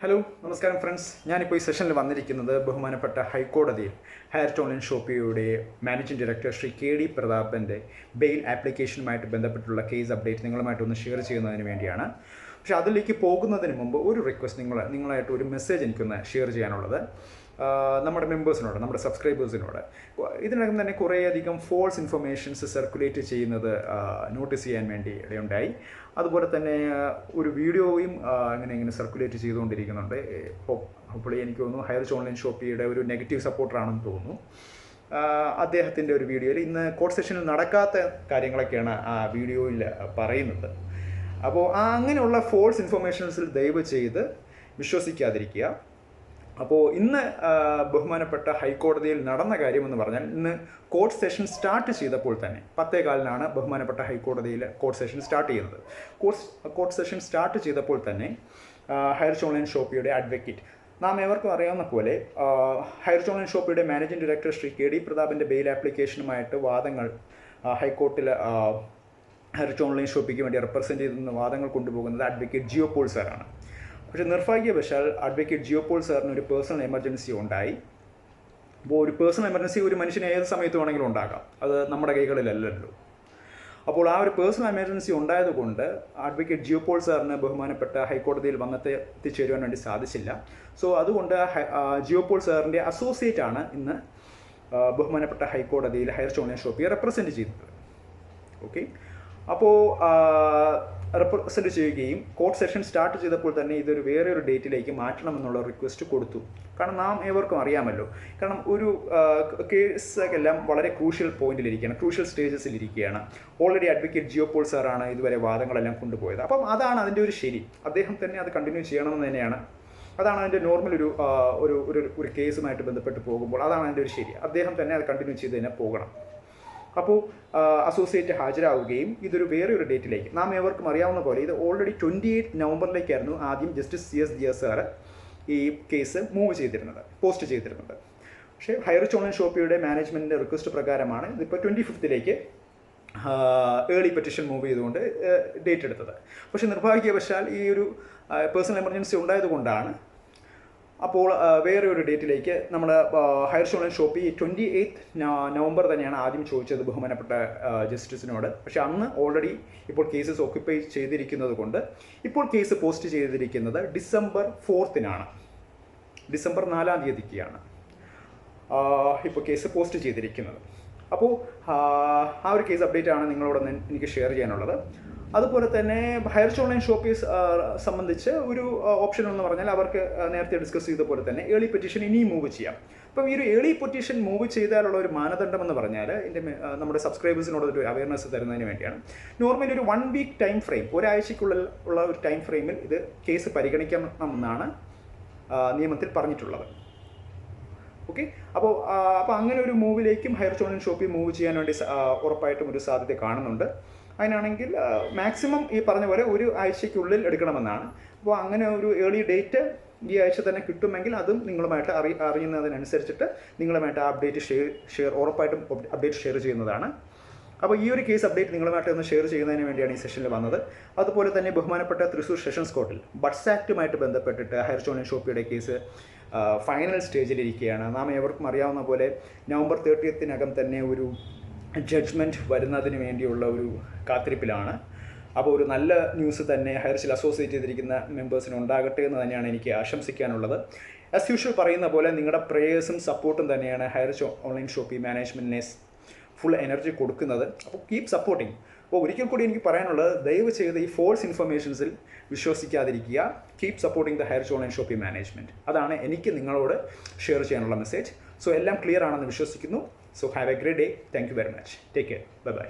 Hello നമസ്കാരം friends. ഞാനിപ്പോൾ ഈ സെഷനിൽ വന്നിരിക്കുന്നത് ബഹുമാനപ്പെട്ട ഹൈക്കോടതിയിൽ ഹയർറ്റ് ഓൺലൈൻ ഷോപ്പിയുടെ managing director Shri K D പ്രതാപൻ്റെ ബെയിൽ ആപ്ലിക്കേഷനുമായിട്ട് ബന്ധപ്പെട്ടുള്ള കേസ് അപ്ഡേറ്റ് നിങ്ങളുമായിട്ടൊന്ന് ഷെയർ ചെയ്യുന്നതിന് വേണ്ടിയാണ്. പക്ഷേ അതിലേക്ക് പോകുന്നതിന് മുമ്പ് ഒരു റിക്വസ്റ്റ് നിങ്ങളായിട്ട് ഒരു മെസ്സേജ് എനിക്കൊന്ന് ഷെയർ ചെയ്യാനുള്ളത്. നമ്മുടെ മെമ്പേഴ്സിനോട്, നമ്മുടെ സബ്സ്ക്രൈബേഴ്സിനോട് ഇതിനകം തന്നെ കുറേയധികം ഫോൾസ് ഇൻഫർമേഷൻസ് സർക്കുലേറ്റ് ചെയ്യുന്നത് നോട്ടീസ് ചെയ്യാൻ വേണ്ടി ഇടയുണ്ടായി. അതുപോലെ തന്നെ ഒരു വീഡിയോയും ഇങ്ങനെ സർക്കുലേറ്റ് ചെയ്തുകൊണ്ടിരിക്കുന്നുണ്ട്. ഹോപ്പ്ഫുള്ളി എനിക്ക് തോന്നുന്നു ഹയർറ്റ് ഓൺലൈൻ ഷോപ്പിയുടെ ഒരു നെഗറ്റീവ് സപ്പോർട്ടറാണെന്ന് തോന്നുന്നു. അദ്ദേഹത്തിൻ്റെ ഒരു വീഡിയോയിൽ ഇന്ന് കോർട്ട് സെഷനിൽ നടക്കാത്ത കാര്യങ്ങളൊക്കെയാണ് ആ വീഡിയോയിൽ പറയുന്നത്. അപ്പോൾ അങ്ങനെയുള്ള ഫോൾസ് ഇൻഫർമേഷൻസിൽ ദയവ് ചെയ്ത് വിശ്വസിക്കാതിരിക്കുക. അപ്പോൾ ഇന്ന് ബഹുമാനപ്പെട്ട ഹൈക്കോടതിയിൽ നടന്ന കാര്യമെന്ന് പറഞ്ഞാൽ, ഇന്ന് കോർട്ട് സെഷൻ സ്റ്റാർട്ട് ചെയ്തപ്പോൾ തന്നെ 10:15 ബഹുമാനപ്പെട്ട ഹൈക്കോടതിയിൽ കോർട്ട് സെഷൻ സ്റ്റാർട്ട് ചെയ്യുന്നത്. കോർട്ട് സെഷൻ സ്റ്റാർട്ട് ചെയ്തപ്പോൾ തന്നെ ഹയർറ്റ് ഓൺലൈൻ ഷോപ്പിയുടെ അഡ്വക്കേറ്റ്, നാം ഏവർക്കും അറിയാവുന്ന പോലെ ഹയർറ്റ് ഓൺലൈൻ ഷോപ്പിയുടെ managing director Shri K D പ്രതാപൻ്റെ ബെയിൽ ആപ്ലിക്കേഷനുമായിട്ട് വാദങ്ങൾ ഹൈക്കോർട്ടിൽ ഹയർറ്റ് ഓൺലൈൻ ഷോപ്പിക്ക് വേണ്ടി റെപ്രസെൻറ്റ് ചെയ്യുന്ന വാദങ്ങൾ കൊണ്ടുപോകുന്നത് അഡ്വക്കേറ്റ് ജിയോ പോൾ സാറാണ്. പക്ഷേ നിർഭാഗ്യവശാൽ അഡ്വക്കേറ്റ് ജിയോ പോൾ സാറിന് ഒരു പേഴ്സണൽ എമർജൻസി ഉണ്ടായി. അപ്പോൾ ഒരു പേഴ്സണൽ എമർജൻസി ഒരു മനുഷ്യന് ഏത് സമയത്ത് വേണമെങ്കിലും ഉണ്ടാകാം, അത് നമ്മുടെ കൈകളിലല്ലല്ലോ. അപ്പോൾ ആ ഒരു പേഴ്സണൽ എമർജൻസി ഉണ്ടായതുകൊണ്ട് അഡ്വക്കേറ്റ് ജിയോ പോൾ സാറിന് ബഹുമാനപ്പെട്ട ഹൈക്കോടതിയിൽ എത്തിച്ചേരുവാൻ വേണ്ടി സാധിച്ചില്ല. സോ അതുകൊണ്ട് ജിയോ പോൾ സാറിൻ്റെ അസോസിയേറ്റ് ആണ് ഇന്ന് ബഹുമാനപ്പെട്ട ഹൈക്കോടതിയിൽ ഹയർറ്റ് ഓൺലൈൻ ഷോപ്പിയെ റെപ്രസെൻറ്റ് ചെയ്യുന്നത്. ഓക്കെ, അപ്പോൾ റെപ്രസെൻറ്റ് ചെയ്യുകയും കോർട്ട് സെഷൻ സ്റ്റാർട്ട് ചെയ്തപ്പോൾ തന്നെ ഇതൊരു വേറെ ഒരു ഡേറ്റിലേക്ക് മാറ്റണമെന്നുള്ള റിക്വസ്റ്റ് കൊടുത്തു. കാരണം നാം ഏവർക്കും അറിയാമല്ലോ, കാരണം ഒരു കേസെല്ലാം വളരെ ക്രൂഷ്യൽ പോയിന്റിലിരിക്കുകയാണ്, ക്രൂഷ്യൽ സ്റ്റേജസിലിരിക്കുകയാണ്. ഓൾറെഡി അഡ്വക്കേറ്റ് ജിയോ പോൾ സാറാണ് ഇതുവരെ വാദങ്ങളെല്ലാം കൊണ്ടുപോയത്. അപ്പം അതാണ് അതിൻ്റെ ഒരു ശരി. അദ്ദേഹം തന്നെ അത് കണ്ടിന്യൂ ചെയ്യണമെന്ന് തന്നെയാണ്. അതാണ് അതിൻ്റെ നോർമൽ ഒരു കേസുമായിട്ട് ബന്ധപ്പെട്ട് പോകുമ്പോൾ അതാണ് അതിൻ്റെ ഒരു ശരി. അദ്ദേഹം തന്നെ അത് കണ്ടിന്യൂ ചെയ്ത് തന്നെ പോകണം. അപ്പോൾ അസോസിയേറ്റ് ഹാജരാവുകയും ഇതൊരു വേറെ ഒരു ഡേറ്റിലേക്ക്, നാം ഏവർക്കും അറിയാവുന്ന പോലെ ഇത് ഓൾറെഡി 28 നവംബറിലേക്കായിരുന്നു ആദ്യം ജസ്റ്റിസ് CS ജിയാസ് സാറ് ഈ കേസ് പോസ്റ്റ് ചെയ്തിരുന്നത്. പക്ഷേ ഹയർറ്റ് ഓൺലൈൻ ഷോപ്പിയുടെ മാനേജ്മെൻറ്റിൻ്റെ റിക്വസ്റ്റ് പ്രകാരമാണ് ഇതിപ്പോൾ 25ലേക്ക് ഏർലി പെറ്റീഷൻ മൂവ് ചെയ്തുകൊണ്ട് ഡേറ്റ് എടുത്തത്. പക്ഷേ നിർഭാഗ്യവശാൽ ഈ ഒരു പേഴ്സണൽ എമർജൻസി ഉണ്ടായതുകൊണ്ടാണ് അപ്പോൾ വേറെ ഒരു ഡേറ്റിലേക്ക് നമ്മൾ ഹയർറ്റ് ഓൺലൈൻ ഷോപ്പി 28 നവംബർ തന്നെയാണ് ആദ്യം ചോദിച്ചത് ബഹുമാനപ്പെട്ട ജസ്റ്റിസിനോട്. പക്ഷേ അന്ന് ഓൾറെഡി ഇപ്പോൾ കേസസ് ഓക്യുപ്പൈ ചെയ്തിരിക്കുന്നത് കൊണ്ട് ഇപ്പോൾ കേസ് പോസ്റ്റ് ചെയ്തിരിക്കുന്നത് ഡിസംബർ 4-നാണ്, ഡിസംബർ 4-ാം തീയതിക്കാണ് ഇപ്പോൾ കേസ് പോസ്റ്റ് ചെയ്തിരിക്കുന്നത്. അപ്പോൾ ആ ഒരു കേസ് അപ്ഡേറ്റ് ആണ് നിങ്ങളോട് എനിക്ക് ഷെയർ ചെയ്യാനുള്ളത്. അതുപോലെ തന്നെ ഹയർറ്റ് ഓൺലൈൻ ഷോപ്പിയെ സംബന്ധിച്ച് ഒരു ഓപ്ഷൻ എന്ന് പറഞ്ഞാൽ അവർക്ക് നേരത്തെ ഡിസ്കസ് ചെയ്ത പോലെ തന്നെ ഏർലി പെറ്റീഷൻ ഇനിയും മൂവ് ചെയ്യാം. അപ്പം ഈ ഒരു ഏർലി പെറ്റീഷൻ മൂവ് ചെയ്താലുള്ള ഒരു മാനദണ്ഡം എന്ന് പറഞ്ഞാൽ നമ്മുടെ സബ്സ്ക്രൈബേഴ്സിനോട് ഒരു അവയർനെസ് തരുന്നതിന് വേണ്ടിയാണ്. നോർമലി ഒരു 1 വീക്ക് ടൈം ഫ്രെയിം, ഒരാഴ്ചയ്ക്കുള്ളിൽ ഉള്ള ഒരു ടൈം ഫ്രെയിമിൽ ഇത് കേസ് പരിഗണിക്കണമെന്നാണ് നിയമത്തിൽ പറഞ്ഞിട്ടുള്ളത്. ഓക്കെ, അപ്പോൾ അങ്ങനെ ഒരു മൂവിലേക്കും ഹയർറ്റ് ഓൺലൈൻ ഷോപ്പിൽ മൂവ് ചെയ്യാൻ വേണ്ടി ഉറപ്പായിട്ടും ഒരു സാധ്യത കാണുന്നുണ്ട്. അതിനാണെങ്കിൽ മാക്സിമം ഈ പറഞ്ഞ പോലെ ഒരു ആഴ്ചയ്ക്കുള്ളിൽ എടുക്കണമെന്നാണ്. അപ്പോൾ അങ്ങനെ ഒരു ഏർലി ഡേറ്റ് ഈ ആഴ്ച തന്നെ കിട്ടുമെങ്കിൽ അതും നിങ്ങളുമായിട്ട് അറിയുന്നതിനനുസരിച്ചിട്ട് നിങ്ങളുമായിട്ട് ആ അപ്ഡേറ്റ് ഉറപ്പായിട്ടും അപ്ഡേറ്റ് ഷെയർ ചെയ്യുന്നതാണ്. അപ്പോൾ ഈ ഒരു കേസ് അപ്ഡേറ്റ് നിങ്ങളുമായിട്ട് ഒന്ന് ഷെയർ ചെയ്യുന്നതിന് വേണ്ടിയാണ് ഈ സെഷനിൽ വന്നത്. അതുപോലെ തന്നെ ബഹുമാനപ്പെട്ട തൃശ്ശൂർ സെഷൻസ് കോർട്ടിൽ ബഡ്സ് ആക്റ്റുമായിട്ട് ബന്ധപ്പെട്ടിട്ട് ഹയർറ്റ് ഓൺലൈൻ ഷോപ്പിയുടെ കേസ് ഫൈനൽ സ്റ്റേജിലിരിക്കുകയാണ്. നാം ഏവർക്കും അറിയാവുന്ന പോലെ നവംബർ 30-നകം തന്നെ ഒരു ജഡ്ജ്മെൻറ്റ് വരുന്നതിന് വേണ്ടിയുള്ള ഒരു കാത്തിരിപ്പിലാണ്. അപ്പോൾ ഒരു നല്ല ന്യൂസ് തന്നെ ഹയർച്ചിൽ അസോസിയേറ്റ് ചെയ്തിരിക്കുന്ന മെമ്പേഴ്സിന് ഉണ്ടാകട്ടെ എന്ന് തന്നെയാണ് എനിക്ക് ആശംസിക്കാനുള്ളത്. ആസ് യൂഷ്വൽ പറയുന്ന പോലെ നിങ്ങളുടെ പ്രേയേഴ്സും സപ്പോർട്ടും തന്നെയാണ് ഹയർച്ച് ഓൺലൈൻ ഷോപ്പി മാനേജ്മെൻറ്റിനെ ഫുൾ എനർജി കൊടുക്കുന്നത്. അപ്പോൾ കീപ് സപ്പോർട്ടിങ്. അപ്പോൾ ഒരിക്കൽ കൂടി എനിക്ക് പറയാനുള്ളത്, ദയവ് ചെയ്ത് ഈ ഫോൾസ് ഇൻഫർമേഷൻസിൽ വിശ്വസിക്കാതിരിക്കുക. Keep supporting the Highrich online shoppe management. അതാണ് എനിക്ക് നിങ്ങളോട് ഷെയർ ചെയ്യാനുള്ള മെസ്സേജ്. സോ എല്ലാം ക്ലിയർ ആണെന്ന് വിശ്വസിക്കുന്നു. So have a great day. Thank you very much. Take care. Bye-bye.